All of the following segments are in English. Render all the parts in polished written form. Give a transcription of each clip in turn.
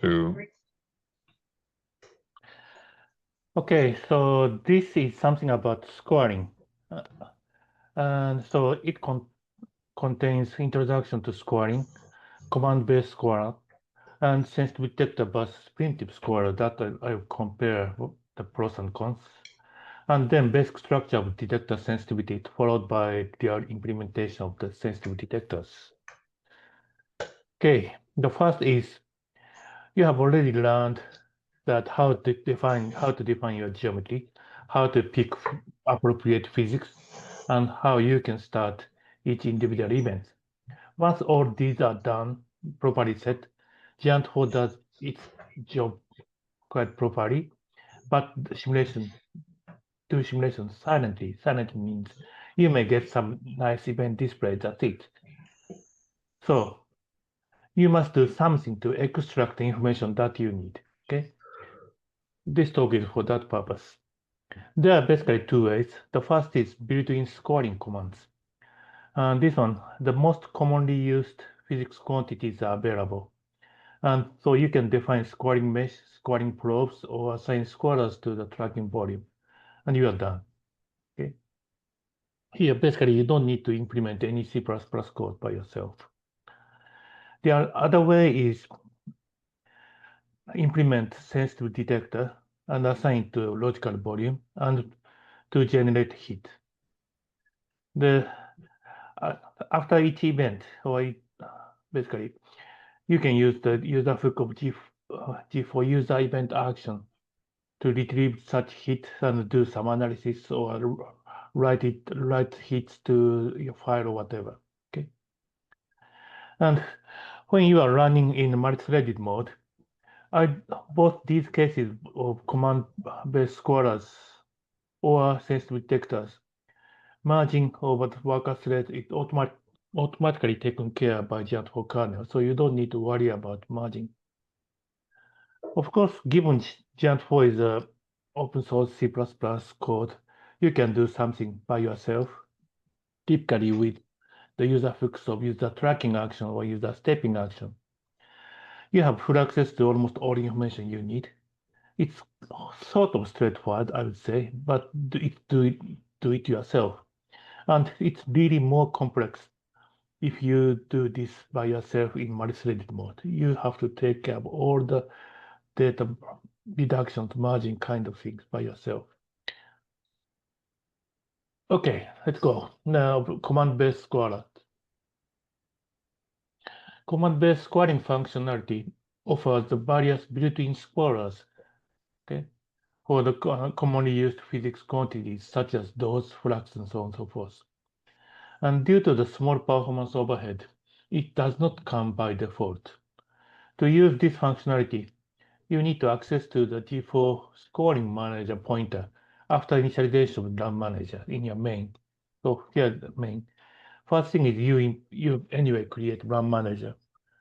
2. Okay, so this is something about scoring. And so it contains introduction to scoring, command-based scorer, and sensitivity detector versus primitive scorer that I compare the pros and cons. And then basic structure of detector sensitivity followed by their implementation of the sensitivity detectors. Okay, the first is you have already learned that how to define your geometry, how to pick appropriate physics, and how you can start each individual event. Once all these are done, properly set, Geant4 does its job quite properly, but the simulation silently. Silently means you may get some nice event display, that's it. So you must do something to extract the information that you need. Okay? This talk is for that purpose. There are basically two ways. The first is built-in scoring commands. And this one, the most commonly used physics quantities are available. And so you can define scoring mesh, scoring probes, or assign scorers to the tracking volume, and you are done. Okay. Here, basically, you don't need to implement any C++ code by yourself. The other way is implement sensitive detector and assign to logical volume and to generate heat. After each event, or basically, you can use the user hook of G4 user event action to retrieve such heat and do some analysis or write hits to your file or whatever. Okay. And when you are running in multi-threaded mode, both these cases of command-based scorers or sensitive detectors, merging over the worker thread is automatically taken care by Geant4 kernel, so you don't need to worry about merging. Of course, given Geant4 is a open source C++ code, you can do something by yourself, typically with the user hooks of user tracking action or user stepping action. You have full access to almost all information you need. It's sort of straightforward, I would say, but do it yourself. And it's really more complex if you do this by yourself in multi-threaded mode. You have to take care of all the data reductions, merging kind of things by yourself. Okay, let's go. Now, command-based scorer. Command-based scoring functionality offers the various built-in scorers, okay, for the commonly used physics quantities such as dose, flux, and so on and so forth. And due to the small performance overhead, it does not come by default. To use this functionality, you need to access to the G4 scoring manager pointer after initialization of run manager in your main. So here's the main. First thing is you anyway create run manager.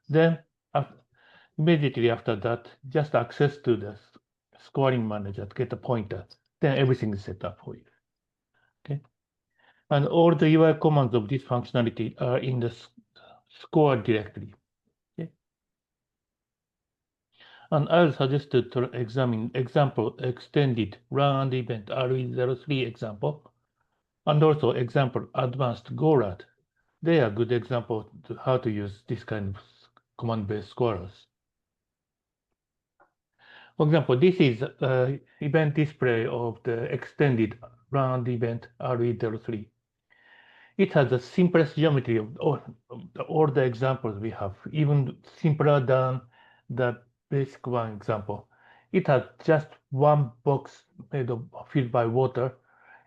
Then immediately after that, just access to the scoring manager to get the pointer. Then everything is set up for you. Okay. And all the UI commands of this functionality are in the score directory. Okay. And I'll suggest to examine example extended run and event RE03 example, and also example advanced GoRAD. They are good examples to how to use this kind of command-based scorers. For example, this is event display of the extended run event RE03. It has the simplest geometry of all the examples we have, even simpler than the basic one example. It has just one box filled by water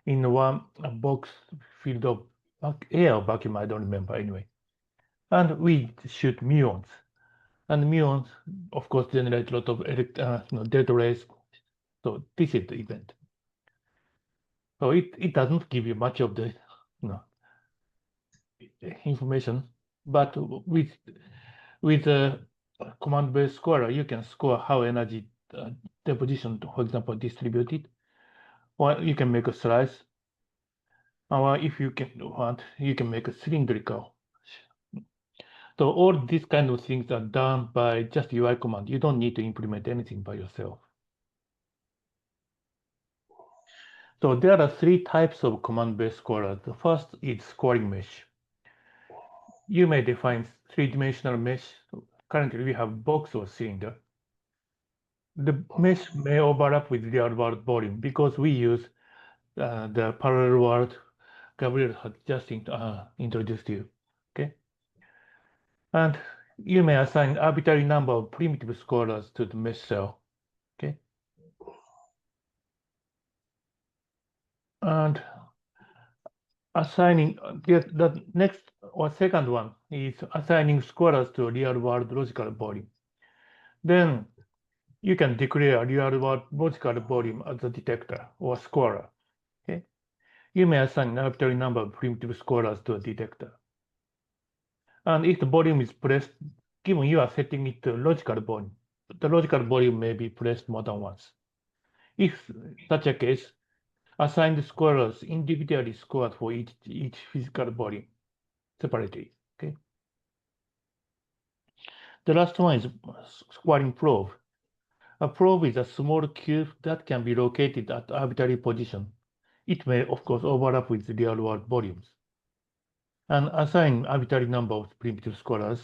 in one box filled of air or vacuum, I don't remember anyway. And we shoot muons. And muons, of course, generate a lot of delta rays. So this is the event. So it doesn't give you much of the information, but with the command-based scorer, you can score how energy deposition, for example, distributed, or you can make a slice, or if you can want, you can make a cylindrical. So all these kind of things are done by just UI command. You don't need to implement anything by yourself. So there are three types of command-based scorers. The first is scoring mesh. You may define three-dimensional mesh. Currently, we have box or cylinder. The mesh may overlap with real-world volume because we use the parallel world Gabriel had just introduced you. Okay, and you may assign arbitrary number of primitive scorers to the mesh cell. Okay, and assigning the next or second one is assigning scorers to real-world logical volume. Then you can declare real-world logical volume as a detector or scorer. Okay, you may assign an arbitrary number of primitive scorers to a detector. And if the volume is pressed, given you are setting it to logical volume, the logical volume may be pressed more than once. If such a case, assign the scorers individually scored for each physical volume separately. Okay. The last one is scoring probe. A probe is a small cube that can be located at arbitrary position. It may, of course, overlap with real-world volumes. And assign arbitrary number of primitive scorers.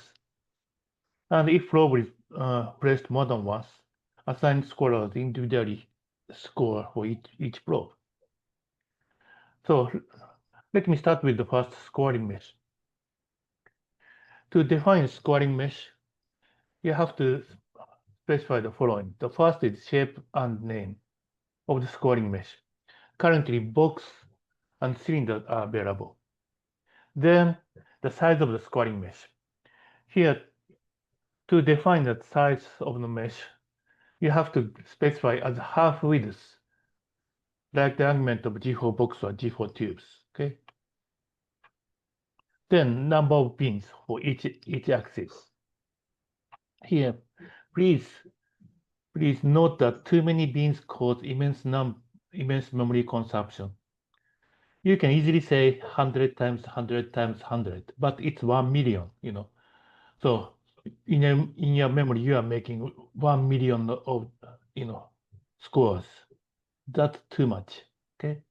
And if probe is pressed more than once, assign scorers individually score for each probe. So let me start with the first scoring mesh. To define scoring mesh, you have to specify the following. The first is shape and name of the scoring mesh. Currently, box and cylinder are available. Then the size of the scoring mesh. Here, to define the size of the mesh, you have to specify as half width, like the argument of G4 box or G4 tubes. Okay. Then number of pins for each axis. Here, please note that too many bins cause immense memory consumption. You can easily say 100 times 100 times 100, but it's 1 million, So in your memory, you are making 1 million of, scores. That's too much, okay?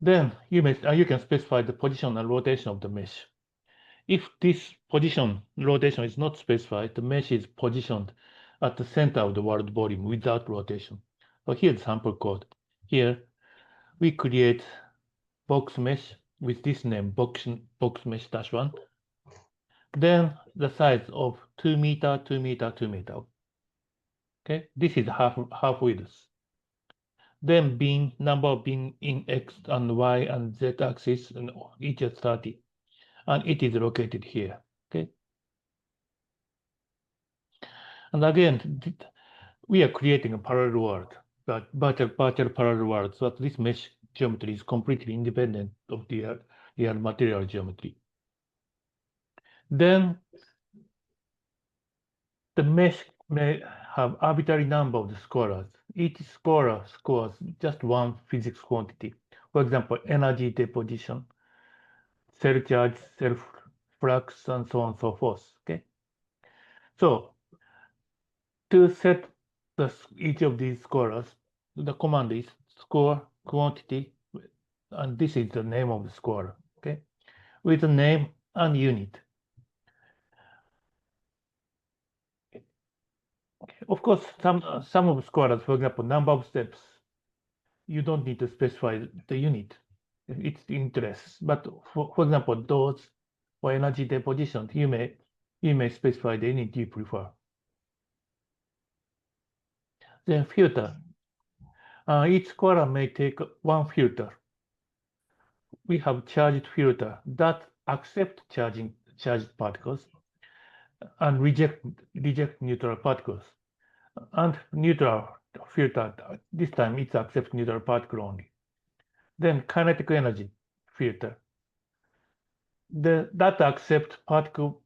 Then you can specify the position and rotation of the mesh. If this position rotation is not specified, the mesh is positioned at the center of the world volume without rotation. So here's sample code. Here we create box mesh with this name, box mesh -1. Then the size of 2 meter, 2 meter, 2 meter. Okay, this is half width. Then bin, number of bin in X and Y and Z axis, and each is 30. And it is located here. Okay. And again, we are creating a parallel world, but virtual parallel world, so that this mesh geometry is completely independent of the real material geometry. Then the mesh may have arbitrary number of the scorers. Each scorer scores just one physics quantity. For example, energy deposition, cell charge, cell flux, and so on and so forth. Okay. So to set each of these scorers, the command is score quantity, and this is the name of the scorer. Okay, with the name and unit. Of course, some of the scorers, for example, number of steps, you don't need to specify the unit. It's the interest. But for example, those for energy deposition, you may specify the unit you prefer. Then filter. Each scorer may take one filter. We have charged filter that accept charged particles and reject neutral particles. And neutral filter, this time it accepts neutral particle only. Then kinetic energy filter. That accepts particle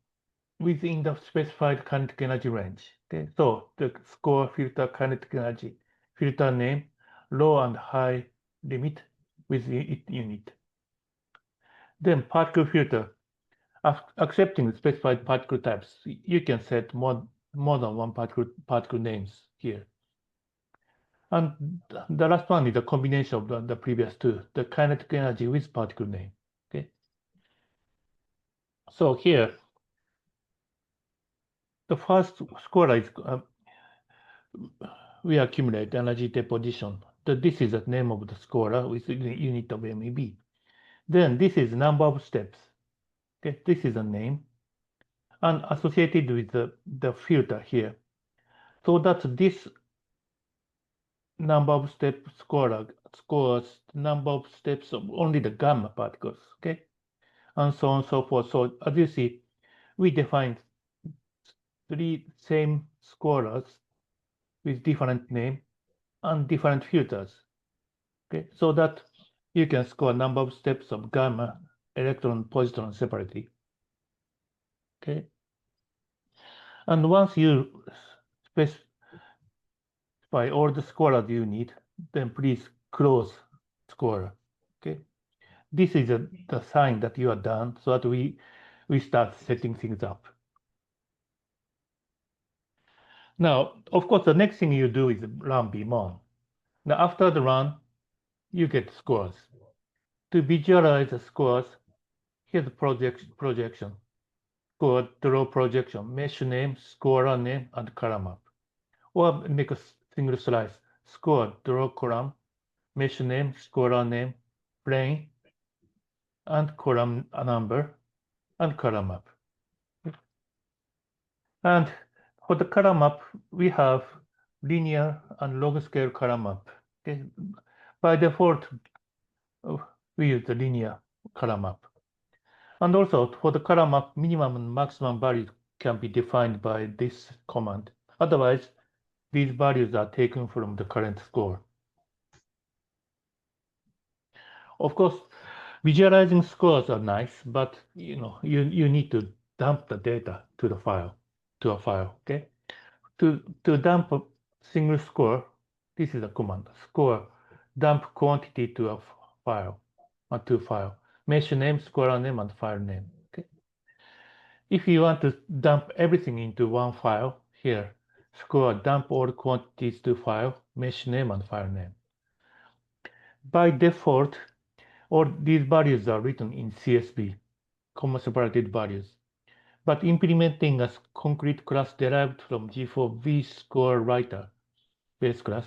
within the specified kinetic energy range. Okay, so the score filter kinetic energy filter name, low and high limit with its unit. Then particle filter Accepting the specified particle types, you can set more than one particle names here. And the last one is a combination of the previous two, the kinetic energy with particle name. Okay. So here, the first scalar is we accumulate energy deposition. This is the name of the scalar with the unit of MeV. Then this is number of steps. Okay, this is a name, and associated with the filter here. So that this number of steps scores number of steps of only the gamma particles. Okay, and so on and so forth. So as you see, we defined three same scalars with different name and different filters. Okay, so that you can score number of steps of gamma, electron, positron separately. Okay, and once you specify all the scalars you need, then please close scalar. Okay, this is the sign that you are done, so that we start setting things up. Now, of course, the next thing you do is run bmon. Now, after the run, you get scores. To visualize the scores, here's the projection. Score, draw projection, mesh name, scorer name, and column map. Or make a single slice. Score, draw column, mesh name, scorer name, plane, and column number, and column map. And for the column map, we have linear and log scale column map. Okay. By default, we use the linear column map. And also for the column map, minimum and maximum values can be defined by this command. Otherwise, these values are taken from the current score. Of course, visualizing scores are nice, but you need to dump the data to a file. Okay. To dump a single score, this is a command. Score dump quantity to a file or to file. Mesh name, scorer name, and file name. Okay. If you want to dump everything into one file, here, score dump all quantities to file, mesh name, and file name. By default, all these values are written in CSV, comma separated values. But implementing a concrete class derived from G4 vScore writer base class,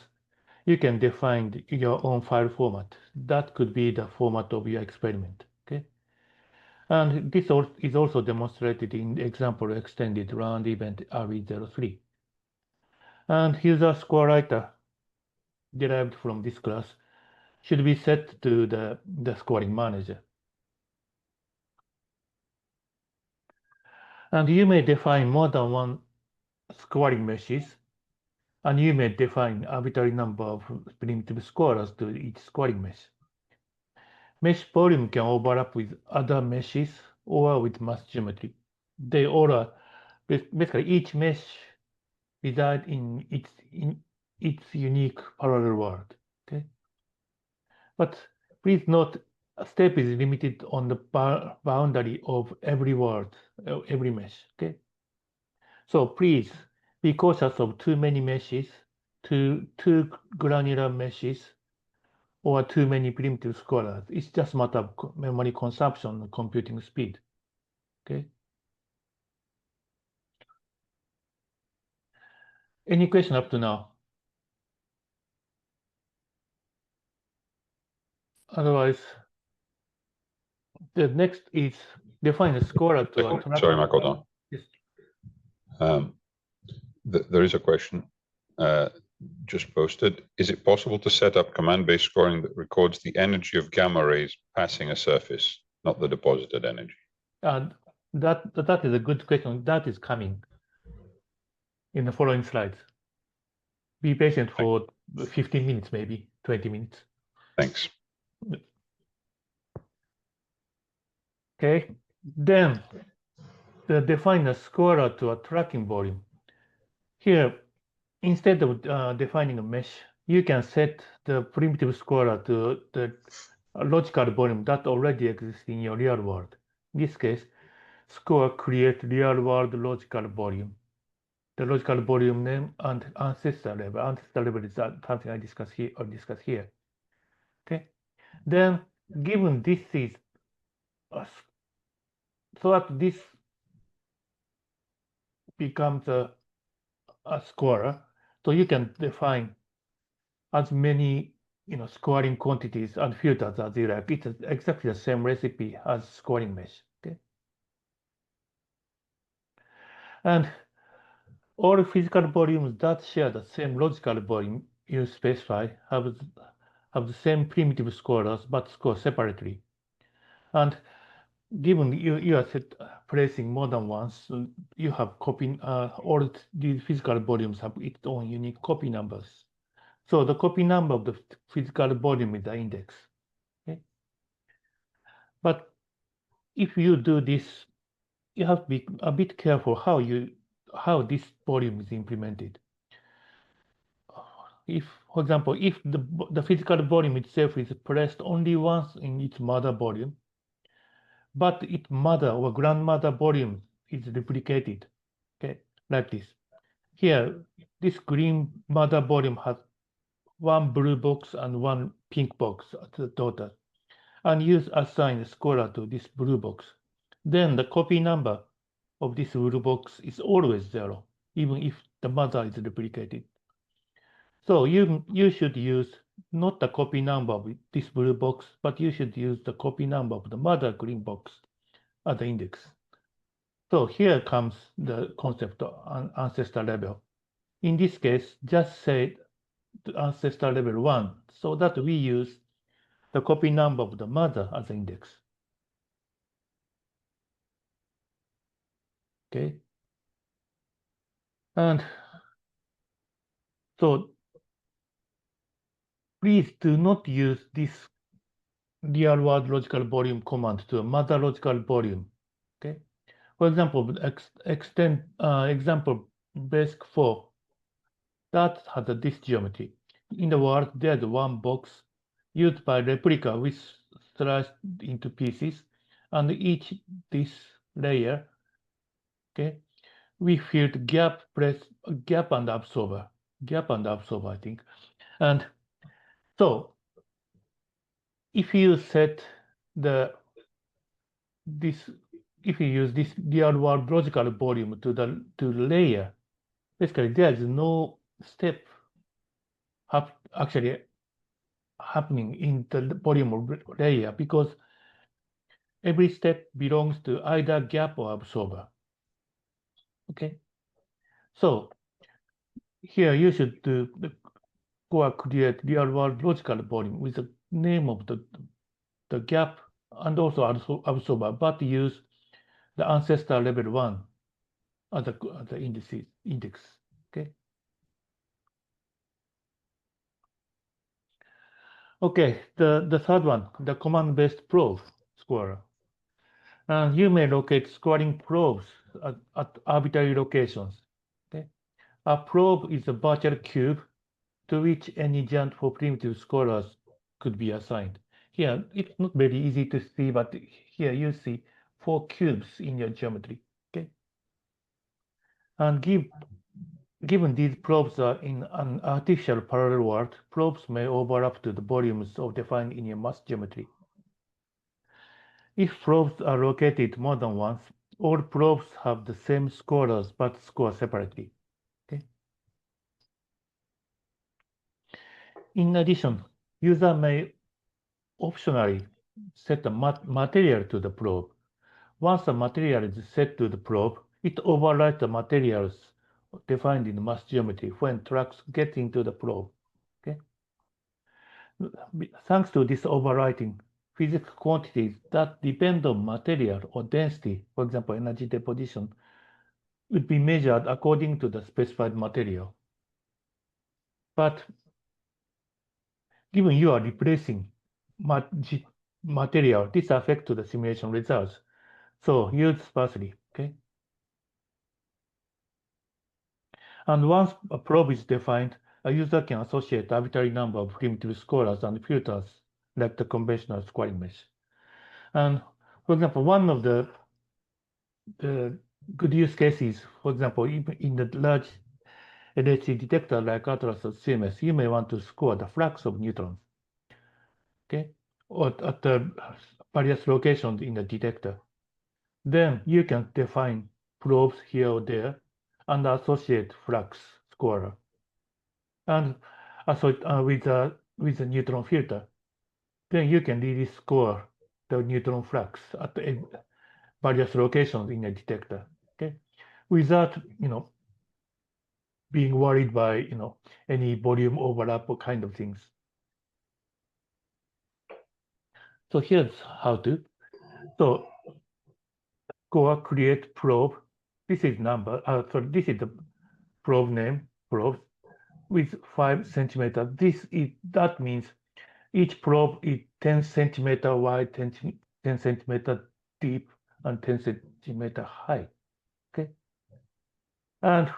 you can define your own file format. That could be the format of your experiment. Okay. And this is also demonstrated in the example extended round event RE03. And user score writer derived from this class should be set to the scoring manager. And you may define more than one scoring meshes, and you may define arbitrary number of primitive scorers to each scoring mesh. Mesh volume can overlap with other meshes or with mass geometry. They all are basically each mesh resides in its unique parallel world. Okay, but please note, a step is limited on the boundary of every world, every mesh. Okay, so please be cautious of too many meshes, too granular meshes, or too many primitive scholars. It's just a matter of memory consumption and computing speed. Okay. Any question up to now? Otherwise, the next is define a scorer to a Sorry, Makoto. Yes. There is a question just posted. Is it possible to set up command-based scoring that records the energy of gamma rays passing a surface, not the deposited energy? That is a good question. That is coming in the following slides. Be patient for 15 minutes, maybe 20 minutes. Thanks. Okay, then define a scorer to a tracking volume. Here, instead of defining a mesh, you can set the primitive scorer to the logical volume that already exists in your real world. In this case, score create real-world logical volume. The logical volume name and ancestor level. Ancestor level is something I discuss here. Okay. Then, given this is so that this becomes a scorer, so you can define as many scoring quantities and filters as you like. It's exactly the same recipe as scoring mesh. Okay. And all physical volumes that share the same logical volume you specify have the same primitive scorers but score separately. And given you are placing more than once, you have copy. All these physical volumes have its own unique copy numbers. So the copy number of the physical volume is the index. Okay? But if you do this, you have to be a bit careful how this volume is implemented. If, for example, if the physical volume itself is placed only once in its mother volume, but its mother or grandmother volume is replicated, okay, like this. Here, this green mother volume has one blue box and one pink box at the total, and you assign a scorer to this blue box. Then the copy number of this blue box is always 0, even if the mother is replicated. So you should use not the copy number of this blue box, but you should use the copy number of the mother green box as the index. So here comes the concept of ancestor level. In this case, just say the ancestor level 1, so that we use the copy number of the mother as the index. Okay. And so please do not use this real-world logical volume command to a mother logical volume. Okay. For example, example basic 4 that has this geometry. In the world, there's one box used by replica which sliced into pieces, and each this layer, okay, we filled gap and absorber, I think. And so if you set if you use this real world logical volume to the layer, basically there is no step actually happening in the volume layer because every step belongs to either gap or absorber. Okay, so here you should create real world logical volume with the name of the gap and also absorber, but use the ancestor level 1 as the index. Okay. Okay, the third one, the command-based probe scorer. And you may locate scoring probes at arbitrary locations. Okay. A probe is a virtual cube to which any Geant4 primitive scorers could be assigned. Here, it's not very easy to see, but here you see 4 cubes in your geometry. Okay. And given these probes are in an artificial parallel world, probes may overlap to the volumes defined in your mass geometry. If probes are located more than once, all probes have the same scorers but score separately. Okay. In addition, user may optionally set a material to the probe. Once a material is set to the probe, it overrides the materials defined in mass geometry when tracks get into the probe. Okay. Thanks to this overwriting, physical quantities that depend on material or density, for example, energy deposition, would be measured according to the specified material. But given you are replacing material, this affects the simulation results. So use sparsely, okay? And once a probe is defined, a user can associate arbitrary number of primitive scorers and filters like the conventional scoring mesh. And for example, one of the the good use cases, for example, in the large LHC detector like Atlas or CMS, you may want to score the flux of neutrons, okay, or at the various locations in the detector. Then you can define probes here or there and associate flux scorer, and with a neutron filter. Then you can really score the neutron flux at various locations in a detector, okay, without being worried by any volume overlap or kind of things. So here's how to. So score create probe. This is number. Sorry, this is the probe name. Probe with 5 centimeter. That means each probe is 10 centimeter wide, 10 centimeter deep, and 10 centimeter high. Okay, and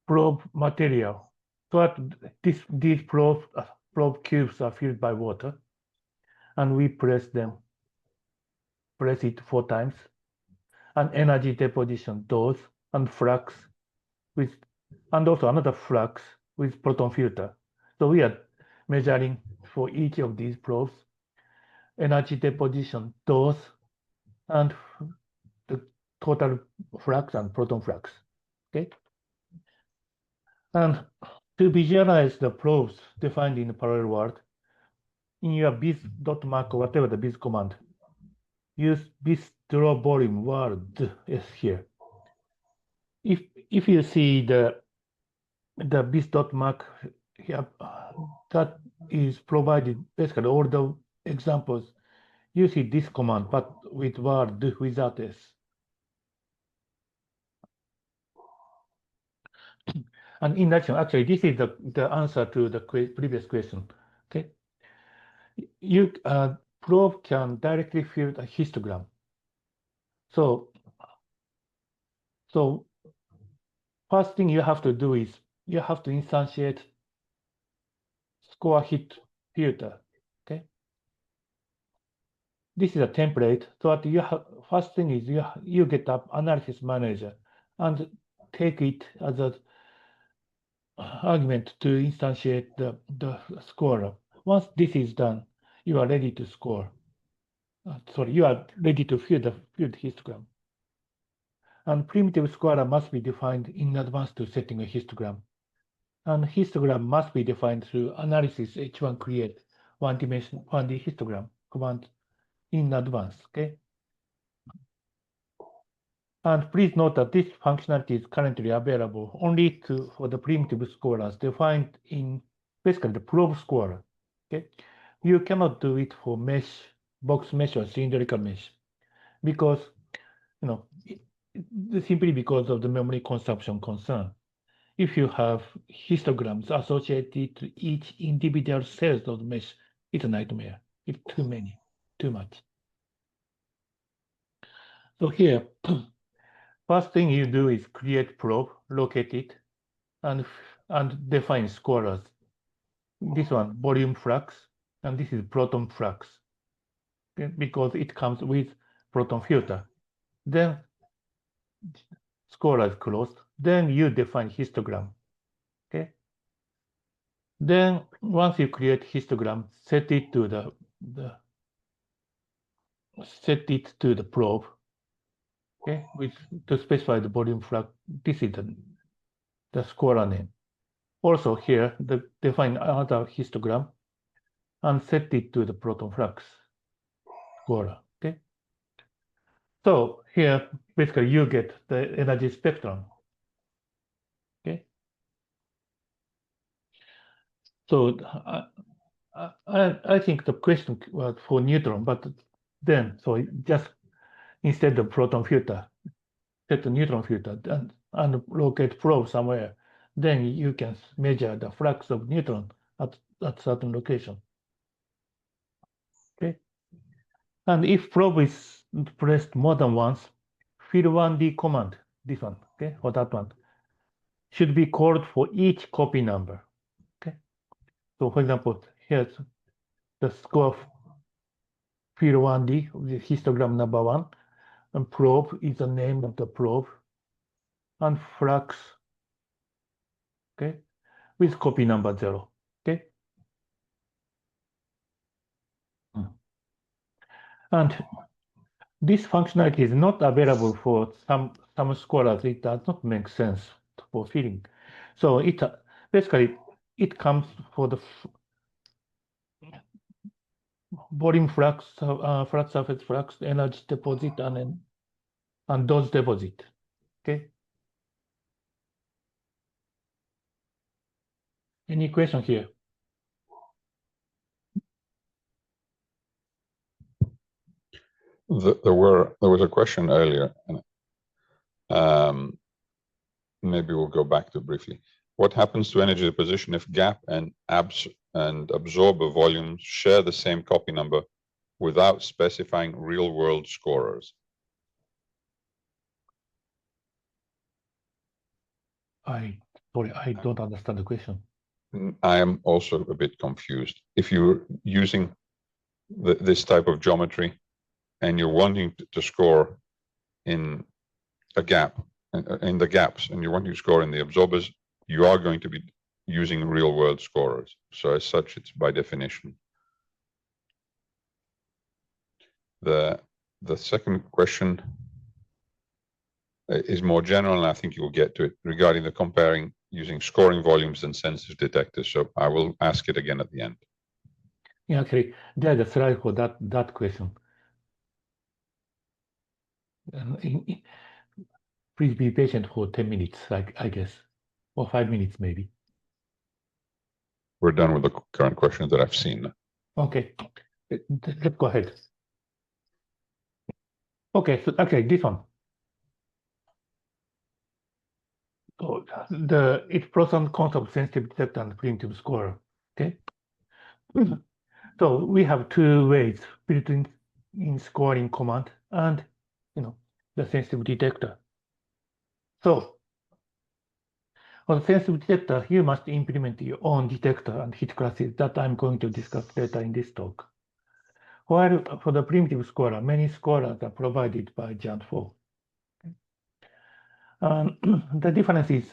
probe material. So these probe cubes are filled by water, and we press it 4 times, and energy deposition dose and flux and also another flux with proton filter. So we are measuring for each of these probes energy deposition dose and the total flux and proton flux. Okay, and to visualize the probes defined in the parallel world, in your biz.mac or whatever the biz command, use biz draw volume word is here. If you see the biz.mac here, that is provided basically all the examples. You see this command, but with word without s. And in addition, actually, this is the answer to the previous question. Okay, you probe can directly fill a histogram. So first thing you have to do is you have to instantiate score hit filter. Okay, this is a template. So that you have first thing is you get up analysis manager and take it as an argument to instantiate the scorer. Once this is done, you are ready to score. You are ready to fill the histogram. And primitive scorer must be defined in advance to setting a histogram. And histogram must be defined through analysis H1 create 1D histogram command in advance. Okay. And please note that this functionality is currently available only for the primitive scorers defined in basically the probe scorer. Okay, you cannot do it for mesh, box mesh, or cylindrical mesh because simply because of the memory consumption concern. If you have histograms associated to each individual cells of the mesh, it's a nightmare. It's too many, too much. So here. First thing you do is create probe, locate it, and define scorers. This one, volume flux, and this is proton flux, okay, because it comes with proton filter. Then scorer is closed. Then you define histogram. Okay. Then once you create histogram, set it to the probe. Okay, to specify the volume flux. This is the scorer name. Also here, define another histogram and set it to the proton flux scorer. Okay. So here, basically, you get the energy spectrum. Okay. So I think the question was for neutron, but then just instead of proton filter, set the neutron filter and locate probe somewhere. Then you can measure the flux of neutron at certain location. Okay. And if probe is pressed more than once, fill 1D command, this one, okay, or that one, should be called for each copy number. Okay. So for example, here's the score of fill 1D with histogram number 1. and probe is the name of the probe, and flux, okay, with copy number 0, okay? And this functionality is not available for some scholars. It does not make sense for filling. So it basically it comes for the volume flux, flux surface flux, energy deposit, and dose deposit. Okay. Any question here? There was a question earlier, and maybe we'll go back to briefly. What happens to energy deposition if gap and absorber volumes share the same copy number without specifying real-world scorers? Sorry, I don't understand the question. I am also a bit confused. If you're using this type of geometry and you're wanting to score in a gap, in the gaps, and you want to score in the absorbers, you are going to be using real-world scorers. So as such, it's by definition. The second question is more general, and I think you will get to it, regarding the comparing using scoring volumes and sensitive detectors. So I will ask it again at the end. Yeah, actually, there's a slide for that question. Please be patient for 10 minutes, I guess, or 5 minutes maybe. We're done with the current questions that I've seen. Okay, let's go ahead. Okay, so okay, this one. So it's pros and cons of sensitive detector and primitive scorer. Okay. So we have two ways built in scoring command and the sensitive detector. So for the sensitive detector, you must implement your own detector and hit classes that I'm going to discuss later in this talk. While for the primitive scorer, many scorers are provided by Geant4. The difference is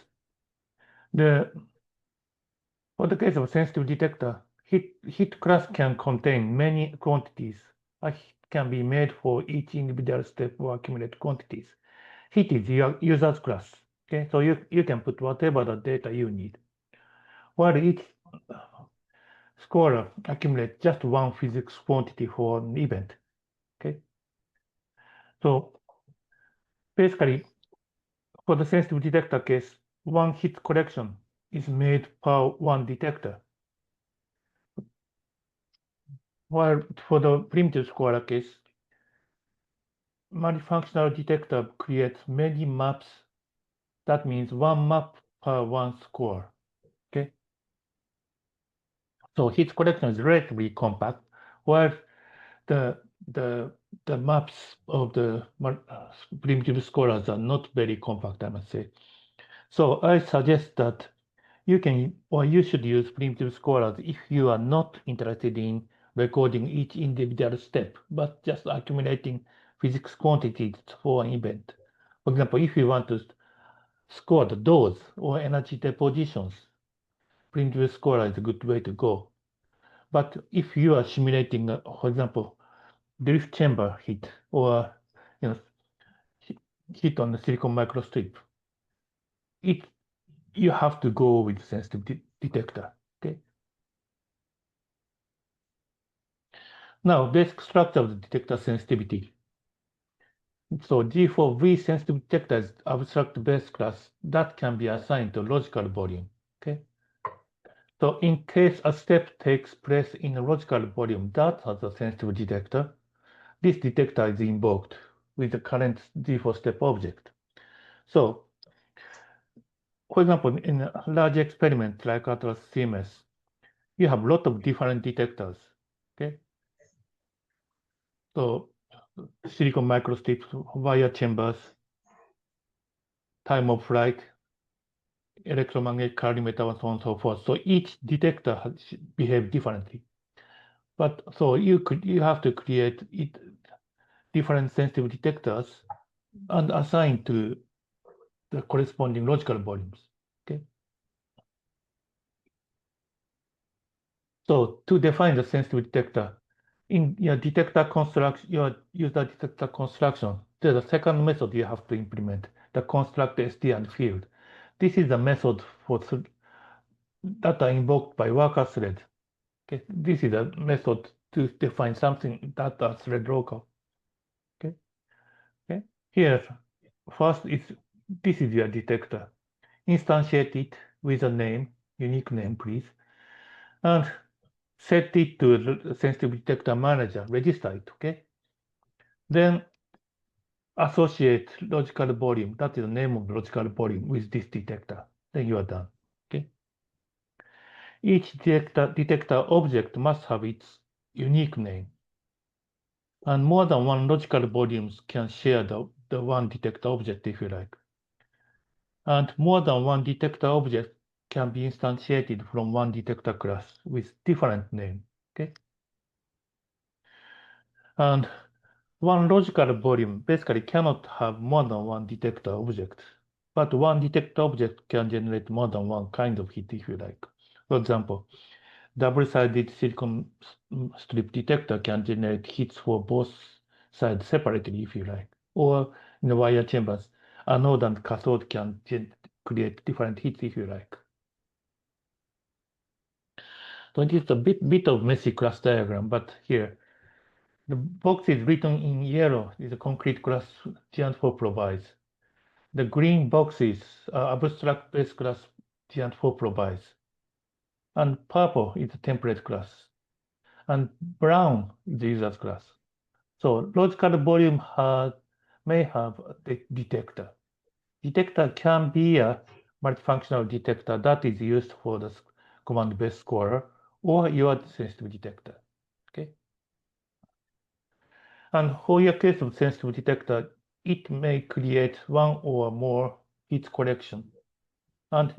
for the case of sensitive detector, hit class can contain many quantities. A hit can be made for each individual step or accumulate quantities. Hit is your user's class. Okay, so you can put whatever the data you need. While each scorer accumulates just one physics quantity for an event. Okay, so basically, for the sensitive detector case, one hit collection is made per one detector. While for the primitive scorer case, multifunctional detector creates many maps. That means one map per one score. Okay. So hit collection is relatively compact, while the maps of the primitive scorers are not very compact, I must say. So I suggest that you should use primitive scorers if you are not interested in recording each individual step, but just accumulating physics quantities for an event. For example, if you want to score the dose or energy depositions, primitive scorer is a good way to go. But if you are simulating, for example, drift chamber hit or hit on the silicon microstrip, you have to go with sensitive detector. Okay. Now, basic structure of the detector sensitivity. So G4V sensitive detector is abstract base class that can be assigned to logical volume. Okay. So in case a step takes place in a logical volume that has a sensitive detector, this detector is invoked with the current G4 step object. So, for example, in a large experiment like Atlas CMS, you have a lot of different detectors. Okay. So silicon microstrips, wire chambers, time of flight, electromagnetic calorimeter, and so on and so forth. So each detector behaves differently. But so you have to create different sensitive detectors and assign to the corresponding logical volumes. Okay. So to define the sensitive detector, in your detector construction, your user detector construction, there's a second method you have to implement, the construct SD and field. This is the method for data invoked by worker thread. Okay. This is a method to define something data thread local. Okay. Okay. Here, first this is your detector. Instantiate it with a name, unique name, please, and set it to the sensitive detector manager, register it, okay? Then associate logical volume, that is the name of the logical volume with this detector. Then you are done, okay? Each detector object must have its unique name. And more than one logical volumes can share the one detector object if you like. And more than one detector object can be instantiated from one detector class with different name, okay? And one logical volume basically cannot have more than one detector object, but one detector object can generate more than one kind of hit if you like. For example, double-sided silicon strip detector can generate hits for both sides separately if you like, or in the wire chambers, anode and cathode can create different hits if you like. So it is a bit of messy class diagram, but here, the boxes written in yellow is a concrete class Geant4 provides. The green boxes are abstract base class Geant4 provides. And purple is a template class. And brown is the user's class. So logical volume may have a detector. Detector can be a multifunctional detector that is used for the command-based scorer or your sensitive detector. Okay. And for your case of sensitive detector, it may create one or more hit collection. And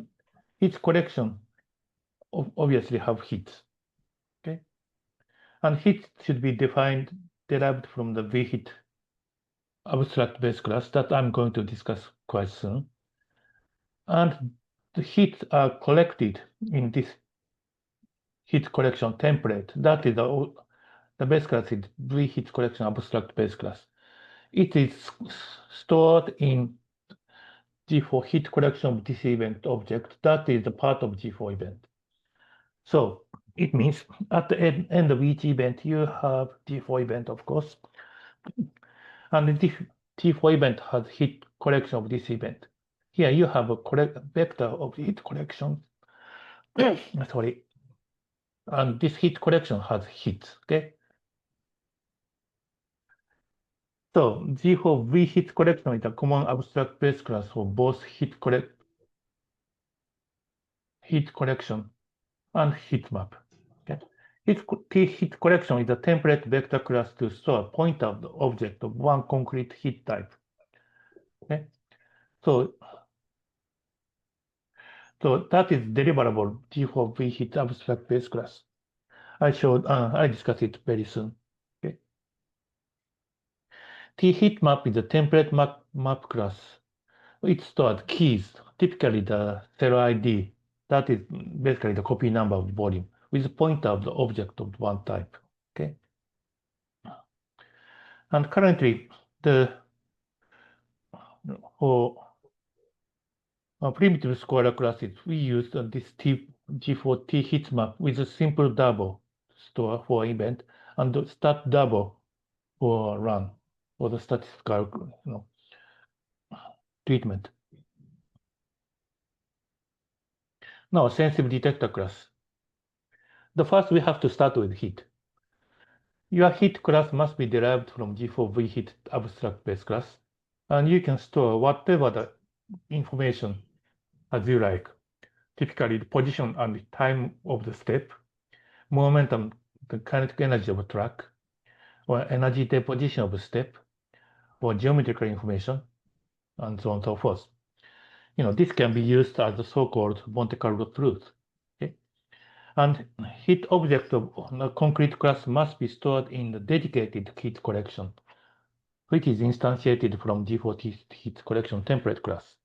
hit collection obviously have hits. Okay. And hits should be derived from the vHit abstract base class that I'm going to discuss quite soon. And the hits are collected in this hit collection template. That is the base class is vHit collection abstract base class. It is stored in G4 hit collection of this event object. That is the part of G4 event. So it means at the end of each event, you have G4 event, of course. And this G4 event has hit collection of this event. Here you have a vector of hit collection. Sorry. And this hit collection has hits, okay? So G4 vHit collection is a common abstract base class for both hit collection and hit map. Okay. Hit collection is a template vector class to store a pointer of the object of one concrete hit type. Okay. So that is deliverable G4 vHit abstract base class. I discuss it very soon. Okay. T-hit map is a template map class. It stores keys, typically the cell ID, that is basically the copy number of the volume, with a pointer of the object of one type. Okay. And currently, for primitive scalar classes, we use this G4 T-hit map with a simple double store for event and the stat double for run for the statistical treatment. Now, sensitive detector class. The first we have to start with hit. Your hit class must be derived from G4 vHit abstract base class, and you can store whatever the information as you like. Typically, the position and the time of the step, momentum, the kinetic energy of a track, or energy deposition of a step, or geometrical information, and so on and so forth. This can be used as the so-called Monte Carlo truth. Okay? And hit object of the concrete class must be stored in the dedicated hit collection. which is instantiated from G4 hit collection template class.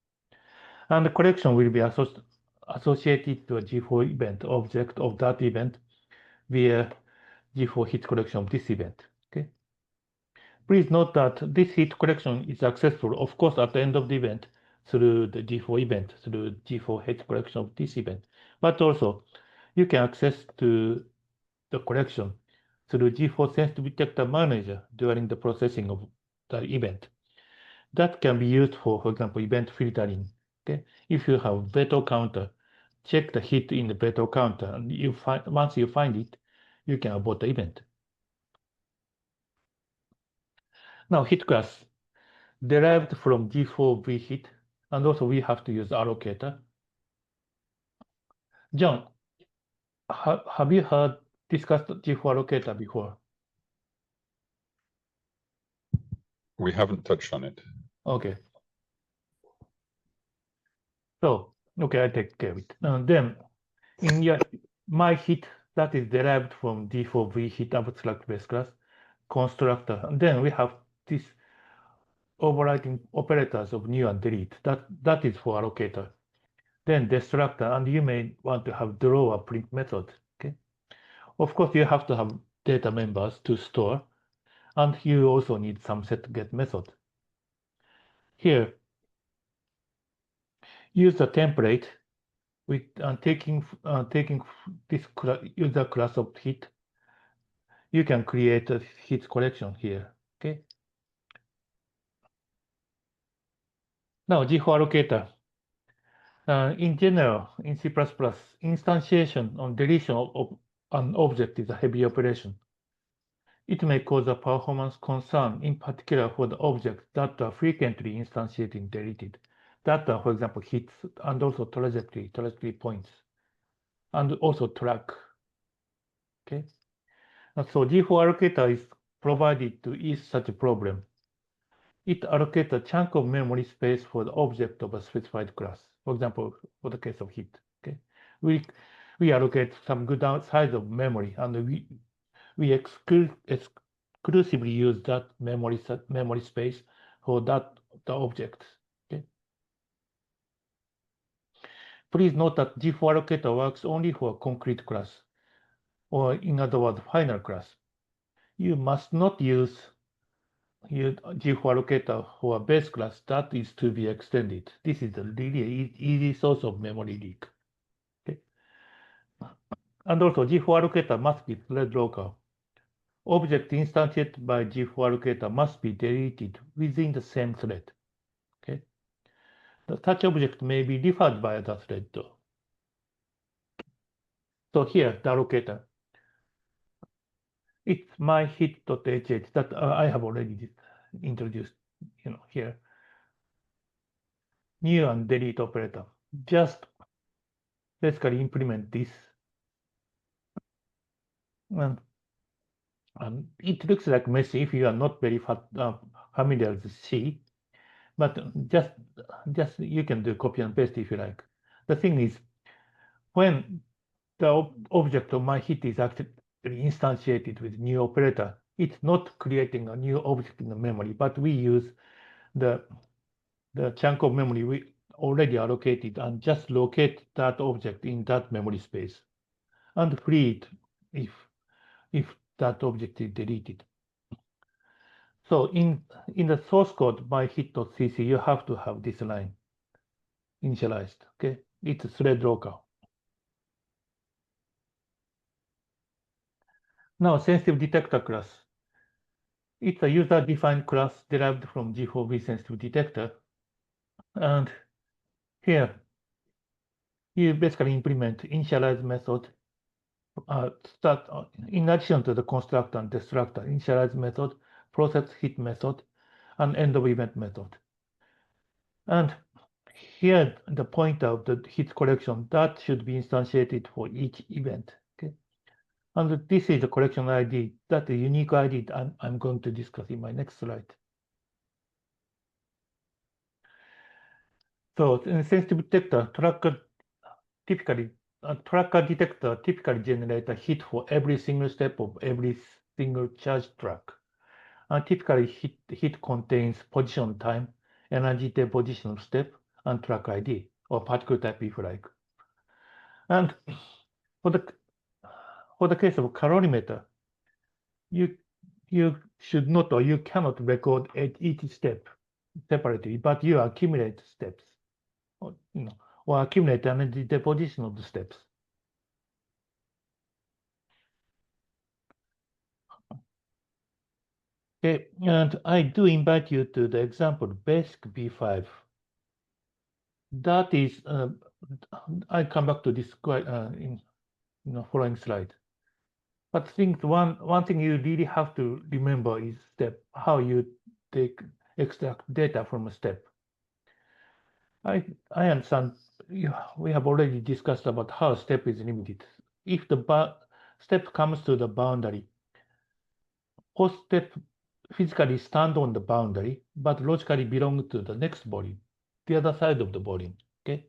And the collection will be associated to a G4 event object of that event via G4 hit collection of this event. Okay. Please note that this hit collection is accessible, of course, at the end of the event through the G4 event, through G4 hit collection of this event. But also, you can access to the collection through G4 sensitive detector manager during the processing of the event. That can be used for example, event filtering. Okay, if you have veto counter, check the hit in the veto counter, and once you find it, you can abort the event. Now, hit class derived from G4 V hit, and also we have to use allocator. John, have you discussed G4 allocator before? We haven't touched on it. Okay. So, okay, I take care of it. Then, in my hit, that is derived from G4 V hit abstract base class constructor. And then we have this overriding operators of new and delete. That is for allocator. Then destructor, and you may want to have draw or print method. Okay. Of course, you have to have data members to store, and you also need some set get method. Here, use the template with taking this user class of hit. You can create a hit collection here. Okay. Now, G4 allocator. In general, in C++, instantiation on deletion of an object is a heavy operation. It may cause a performance concern, in particular for the objects that are frequently instantiated and deleted. That are, for example, hits and also trajectory points, and also track. Okay. And so G4 allocator is provided to ease such a problem. It allocates a chunk of memory space for the object of a specified class. For example, for the case of hit, okay, we allocate some good size of memory, and we exclusively use that memory space for the object. Okay. Please note that G4 allocator works only for a concrete class, or in other words, final class. You must not use G4 allocator for a base class that is to be extended. This is a really easy source of memory leak. Okay. And also G4 allocator must be thread local. Object instantiated by G4 allocator must be deleted within the same thread. Okay. Such object may be referred by other thread though. So here, the allocator. It's my hit.hh that I have already introduced, here. New and delete operator. Just basically implement this. And it looks like messy if you are not very familiar with C, but just you can do copy and paste if you like. The thing is, when the object of my hit is actually instantiated with new operator, it's not creating a new object in the memory, but we use the chunk of memory we already allocated and just locate that object in that memory space and free it if that object is deleted. So in the source code by hit.cc, you have to have this line initialized. Okay, it's thread local. Now, sensitive detector class. It's a user-defined class derived from G4V sensitive detector. And here, you basically implement initialize method, in addition to the constructor and destructor, initialize method, process hit method, and end of event method. And here, the pointer of the hit collection that should be instantiated for each event. Okay, and this is the collection ID, that the unique ID I'm going to discuss in my next slide. So in sensitive detector, tracker detector typically generates a hit for every single step of every single charge track. Typically, hit contains position time, energy deposition step, and track ID, or particle type if you like. And for the case of calorimeter, you should not or you cannot record each step separately, but you accumulate steps, or accumulate energy deposition of the steps. Okay, and I do invite you to the example basic B5. That is, I come back to this in following slide. But one thing you really have to remember is how you extract data from a step. I understand we have already discussed about how step is limited. If the step comes to the boundary, all step physically stand on the boundary, but logically belong to the next volume, the other side of the volume. Okay.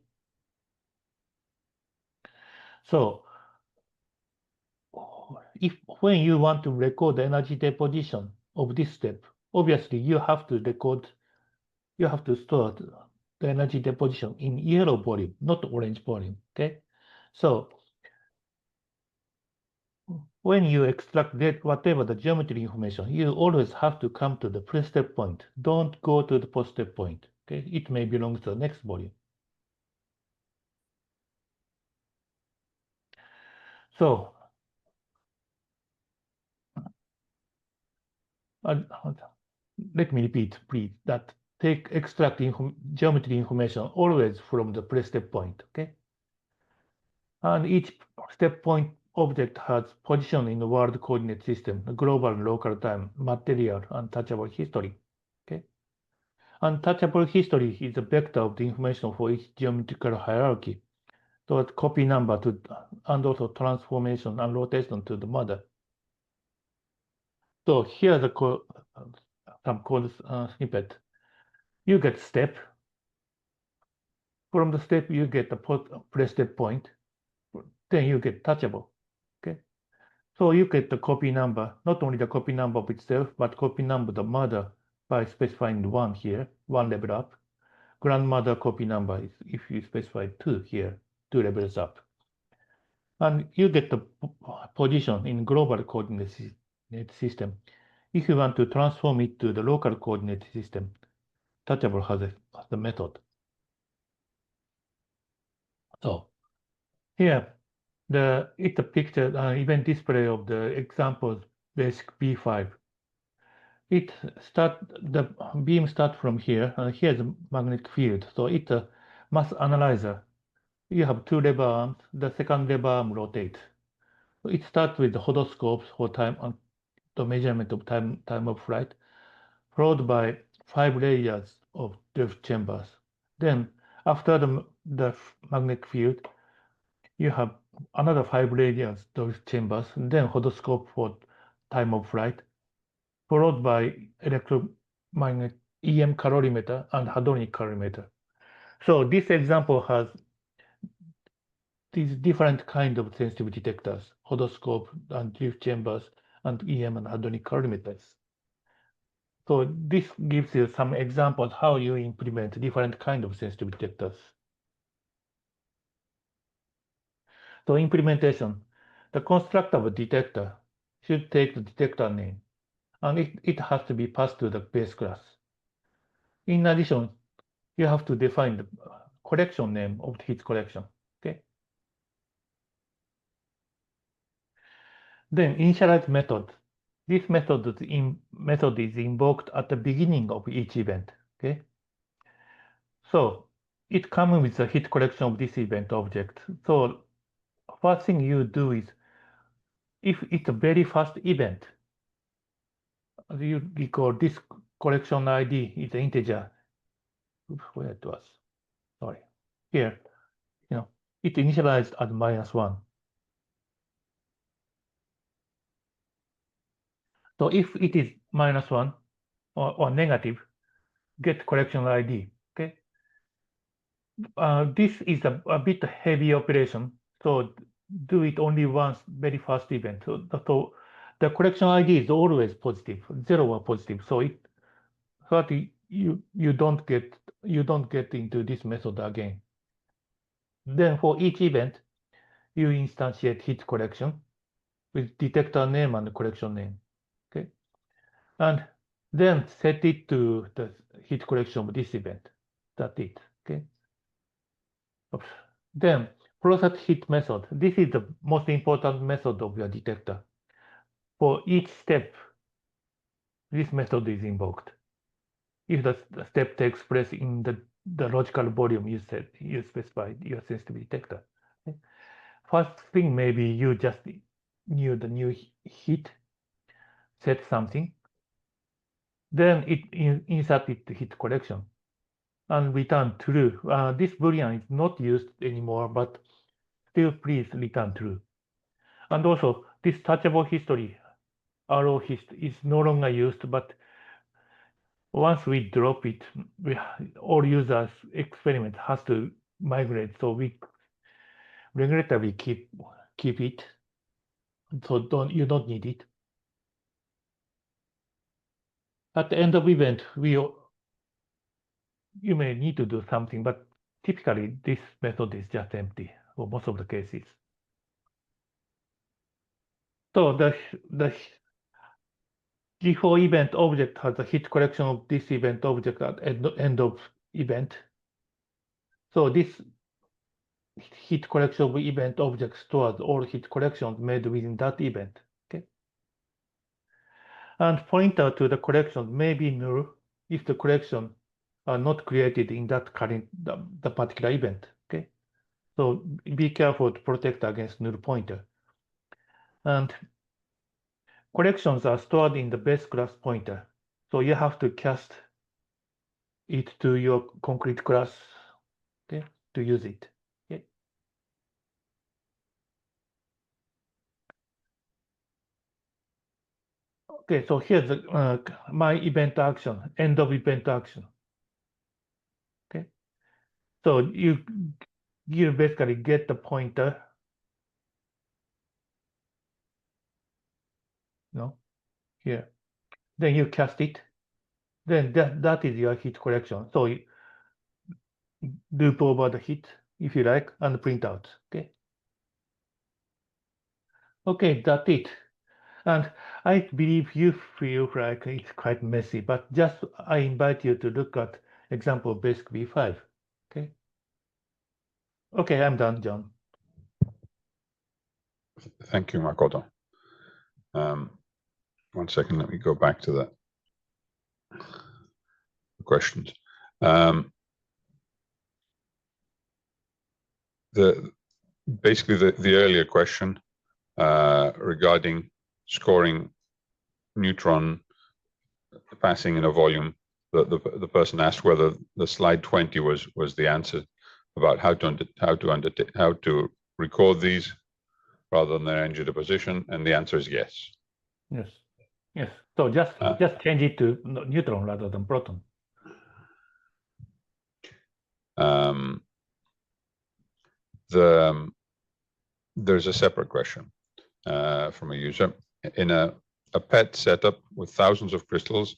So when you want to record the energy deposition of this step, obviously you have to store the energy deposition in yellow volume, not orange volume. Okay. So when you extract whatever the geometry information, you always have to come to the pre-step point. Don't go to the post-step point. Okay, it may belong to the next volume. So let me repeat, please, that extract geometry information always from the pre-step point. Okay, and each step point object has position in the world coordinate system, global and local time, material, and touchable history. Okay. Untouchable history is a vector of the information for each geometrical hierarchy, so that copy number and also transformation and rotation to the mother. So here's some code snippet. You get step. From the step, you get the pre-step point. Then you get touchable. Okay. So you get the copy number, not only the copy number of itself, but copy number of the mother by specifying 1 here, 1 level up. Grandmother copy number is if you specify 2 here, 2 levels up. And you get the position in global coordinate system. If you want to transform it to the local coordinate system, Touchable has the method. So here, it's a picture, event display of the examples basic B5. The beam start from here, and here's a magnetic field. So it's a mass analyzer. You have 2 lever arms. The second lever arm rotates. So it starts with the hodoscopes for time and the measurement of time of flight, followed by 5 layers of depth chambers. Then, after the magnetic field, you have another 5 layers depth chambers, and then hodoscope for time of flight, followed by electromagnetic EM calorimeter and hadronic calorimeter. So this example has these different kind of sensitivity detectors, hodoscope and drift chambers, and EM and hadronic calorimeters. So this gives you some examples how you implement different kind of sensitivity detectors. So implementation, the constructor of a detector should take the detector name, and it has to be passed to the base class. In addition, you have to define the collection name of its collection. Okay. Then initialize method. This method is invoked at the beginning of each event. Okay. So it comes with the hit collection of this event object. So first thing you do is, if it's a very fast event, you record this collection ID is an integer. Oops, where it was? Sorry. Here, it initialized at -1. So if it is -1 or negative, get collection ID. Okay. This is a bit heavy operation, so do it only once, very fast event. So the collection ID is always positive, 0 or positive. So you don't get into this method again. Then for each event, you instantiate hit collection with detector name and collection name. Okay, and then set it to the hit collection of this event. That's it. Okay. Oops. Then process hit method. This is the most important method of your detector. For each step, this method is invoked. If the step takes place in the logical volume you specified your sensitivity detector. Okay. First thing, maybe you just new the new hit, set something, then it insert it to hit collection and return true. This boolean is not used anymore, but still please return true. And also this touchable history arrow is no longer used, but once we drop it, all users experiment has to migrate, so we regularly keep it. So you don't need it. At the end of event, you may need to do something, but typically this method is just empty for most of the cases. So the G4 event object has a hit collection of this event object at end of event. So this hit collection of event object stores all hit collections made within that event. Okay. And pointer to the collections may be null if the collection are not created in that the particular event. Okay. So be careful to protect against null pointer. And collections are stored in the base class pointer. So you have to cast it to your concrete class, okay, to use it. Okay. Okay, so here's my event action, end of event action. Okay. So you basically get the pointer, here. Then you cast it. Then that is your hit collection. So you loop over the hit if you like and print out. Okay. Okay, that's it. And I believe you feel like it's quite messy, but just I invite you to look at example basic V5. Okay. Okay, I'm done, John. Thank you, Makoto. 1 second, let me go back to the questions. Basically the earlier question regarding scoring neutron passing in a volume, the person asked whether the slide 20 was the answer about how to record these rather than their energy deposition, and the answer is yes. Yes. Yes. So just change it to neutron rather than proton. There's a separate question from a user. In a PET setup with thousands of crystals,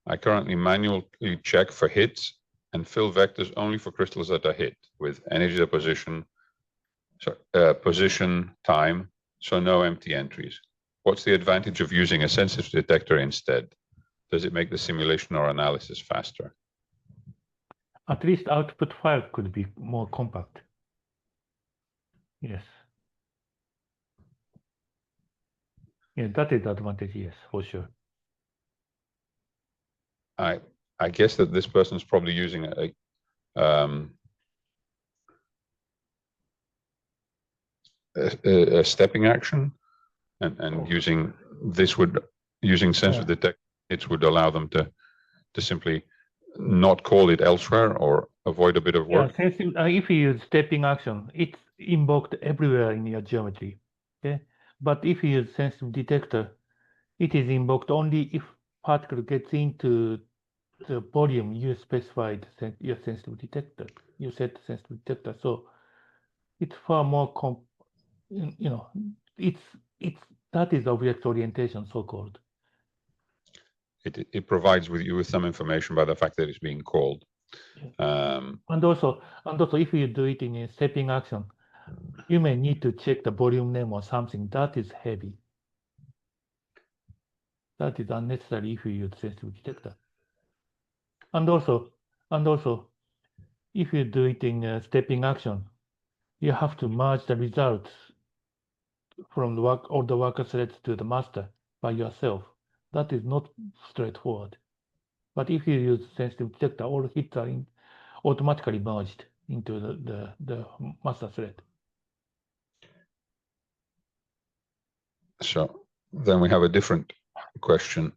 I currently manually check for hits and fill vectors only for crystals that are hit with energy deposition, position, time, so no empty entries. What's the advantage of using a sensitive detector instead? Does it make the simulation or analysis faster? At least output file could be more compact. Yes. Yeah, that is the advantage, yes, for sure. I guess that this person is probably using a stepping action, and using sensitive detector, it would allow them to simply not call it elsewhere or avoid a bit of work. Yeah, if you use stepping action, it's invoked everywhere in your geometry. Okay, but if you use sensitive detector, it is invoked only if particle gets into the volume you specified your sensitive detector. You set sensitive detector, so it's far more it's that is object orientation, so-called. It provides you with some information by the fact that it's being called. And also, if you do it in a stepping action, you may need to check the volume name or something. That is heavy. That is unnecessary if you use sensitive detector. And also, if you do it in a stepping action, you have to merge the results from all the worker threads to the master by yourself. That is not straightforward. But if you use sensitive detector, all hits are automatically merged into the master thread. So then we have a different question.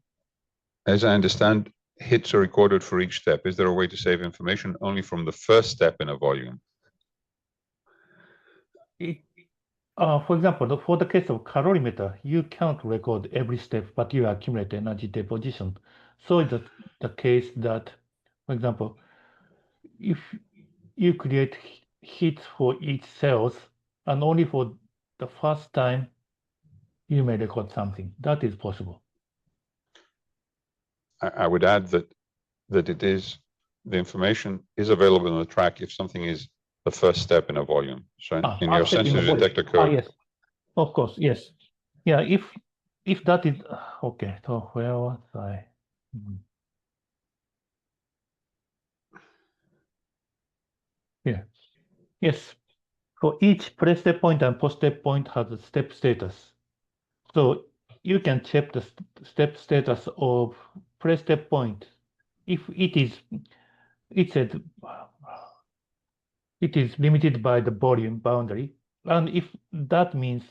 As I understand, hits are recorded for each step. Is there a way to save information only from the first step in a volume? For example, for the case of calorimeter, you can't record every step, but you accumulate energy deposition. So it's the case that, for example, if you create hits for each cells, and only for the first time, you may record something. That is possible. I would add that the information is available in the track if something is the first step in a volume. So in your sensitive detector code. Yes, of course, yes. Yeah, if that is okay, so where was I? Yeah. Yes. For each pre-step point and post-step point has a step status. So you can check the step status of pre-step point. If it is limited by the volume boundary, and if that means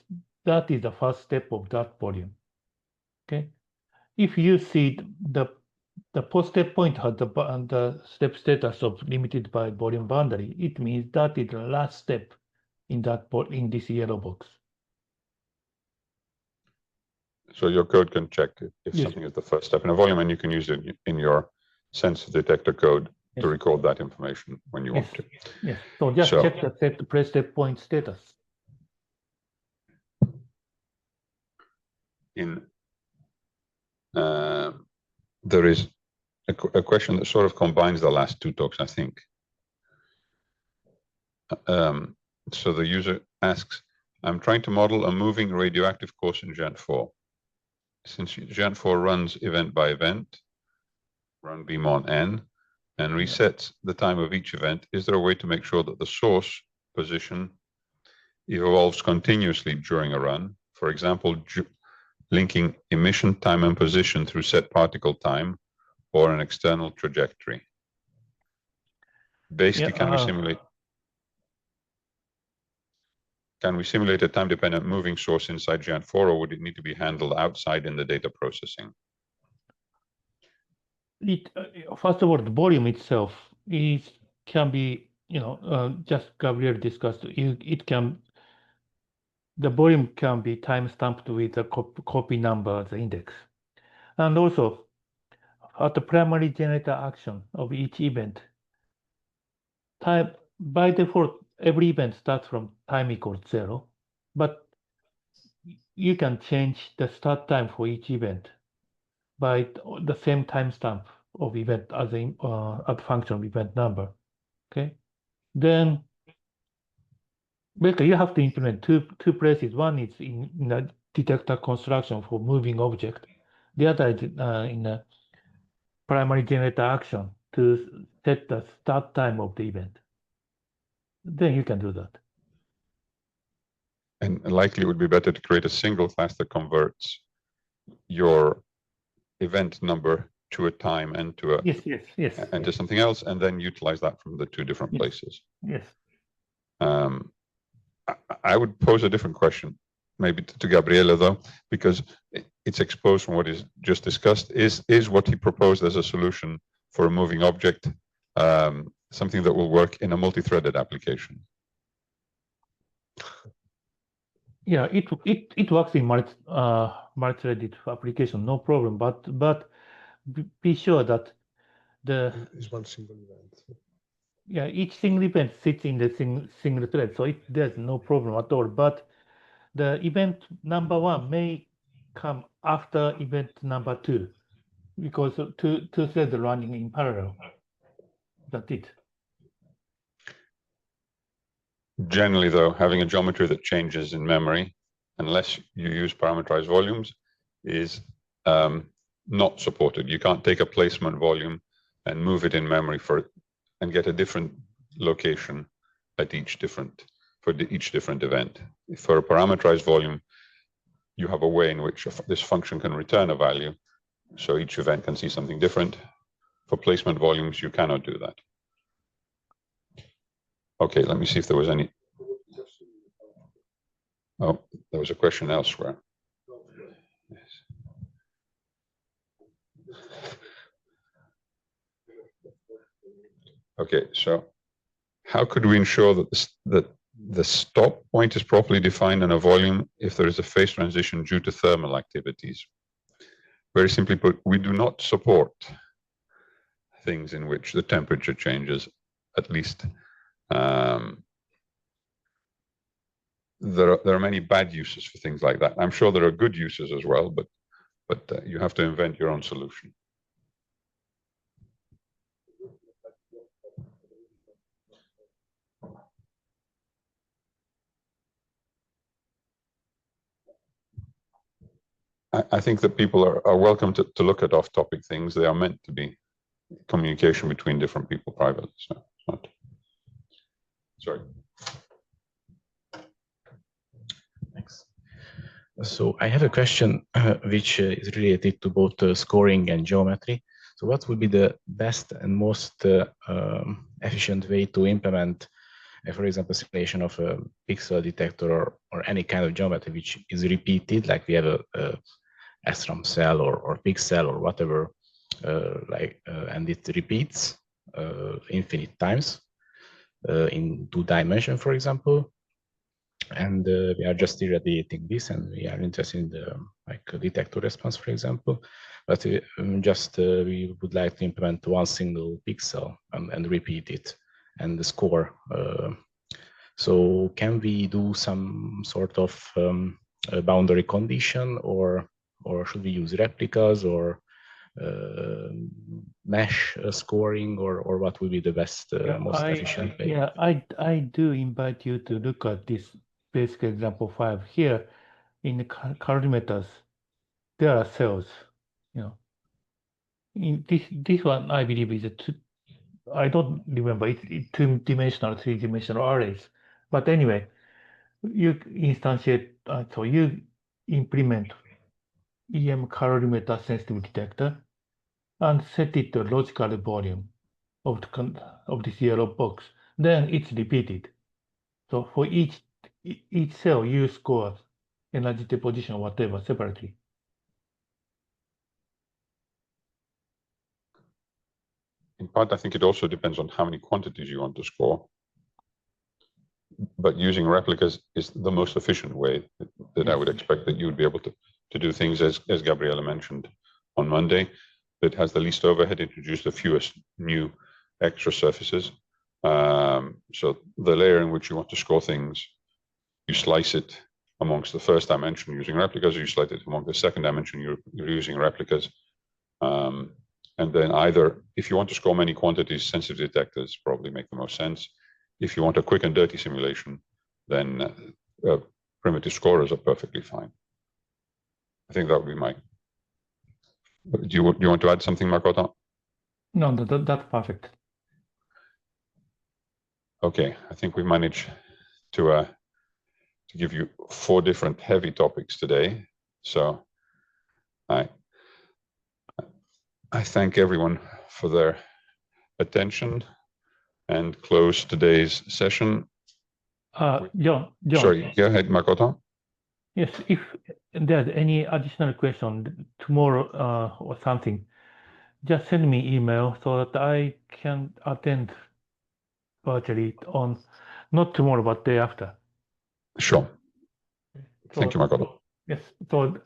that is the first step of that volume. Okay. If you see the post-step point has the step status of limited by volume boundary, it means that is the last step in this yellow box. So your code can check if Yes. something is the first step in a volume, and you can use it in your sensitive detector code to record that information when you want to. Yes. So just check the pre-step point status. There is a question that sort of combines the last two talks, I think. So the user asks, I'm trying to model a moving radioactive course in Geant4. Since Geant4 runs event by event, run beam on n, and resets the time of each event, is there a way to make sure that the source position evolves continuously during a run? For example, linking emission time and position through set particle time or an external trajectory. Basically, can we simulate a time-dependent moving source inside Geant4, or would it need to be handled outside in the data processing? First of all, the volume itself can be, just Gabriel discussed. The volume can be time-stamped with the copy number as the index, and also at the primary generator action of each event, by default, every event starts from time equals 0, but you can change the start time for each event by the same timestamp of event as a function of event number. Okay, then basically you have to implement two places. One is in the detector construction for moving object. The other is in a primary generator action to set the start time of the event. Then you can do that. And likely it would be better to create a single class that converts your event number to a time and to a and to something else, and then utilize that from the two different places. Yes. I would pose a different question, maybe to Gabriele though, because it's exposed from what is just discussed. Is what he proposed as a solution for a moving object something that will work in a multi-threaded application? Yeah, it works in multi-threaded application, no problem. But be sure that is one single event. Yeah, each single event sits in the single thread, so there's no problem at all. But the event number 1 may come after event number 2 because two threads are running in parallel. That's it. Generally, though, having a geometry that changes in memory, unless you use parameterized volumes, is not supported. You can't take a placement volume and move it in memory and get a different location at each different event. For a parameterized volume, you have a way in which this function can return a value, so each event can see something different. For placement volumes, you cannot do that. Okay, let me see if there was any. Oh, there was a question elsewhere. Yes. Okay, so how could we ensure that the stop point is properly defined in a volume if there is a phase transition due to thermal activities? Very simply put, we do not support things in which the temperature changes, at least. There are many bad uses for things like that. I'm sure there are good uses as well, but you have to invent your own solution. I think that people are welcome to look at off-topic things. They are meant to be communication between different people privately. So it's not. Sorry. Thanks. So I have a question which is related to both scoring and geometry. So what would be the best and most efficient way to implement, for example, simulation of a pixel detector or any kind of geometry which is repeated, like we have a SRAM cell or pixel or whatever, and it repeats infinite times in 2 dimensions, for example. And we are just irradiating this, and we are interested in the detector response, for example. But we would like to implement one single pixel and repeat it and score. So can we do some sort of boundary condition, or should we use replicas or mesh scoring, or what would be the best, most efficient way? Yeah, I do invite you to look at this basic example 5 here. In the calorimeters, there are cells. In this one, I believe is I don't remember. It's 2-dimensional, 3-dimensional arrays. But anyway, you instantiate. So you implement EM calorimeter sensitive detector and set it to logical volume of this yellow box. Then it's repeated. So for each cell, you score energy deposition or whatever separately. In part, I think it also depends on how many quantities you want to score. But using replicas is the most efficient way that I would expect that you would be able to do things as Gabriela mentioned on Monday. It has the least overhead, introduce the fewest new extra surfaces. So the layer in which you want to score things, you slice it amongst the first dimension using replicas, or you slice it among the second dimension, you're using replicas. And then either, if you want to score many quantities, sensitive detectors probably make the most sense. If you want a quick and dirty simulation, then primitive scorers are perfectly fine. I think that would be my. Do you want to add something, Makoto? No, that's perfect. Okay, I think we managed to give you 4 different heavy topics today. So I thank everyone for their attention and close today's session. John. Sorry, go ahead, Makoto. Yes, if there's any additional question tomorrow or something, just send me email so that I can attend virtually on not tomorrow but day after. Sure. So, Thank you, Makoto. Yes. So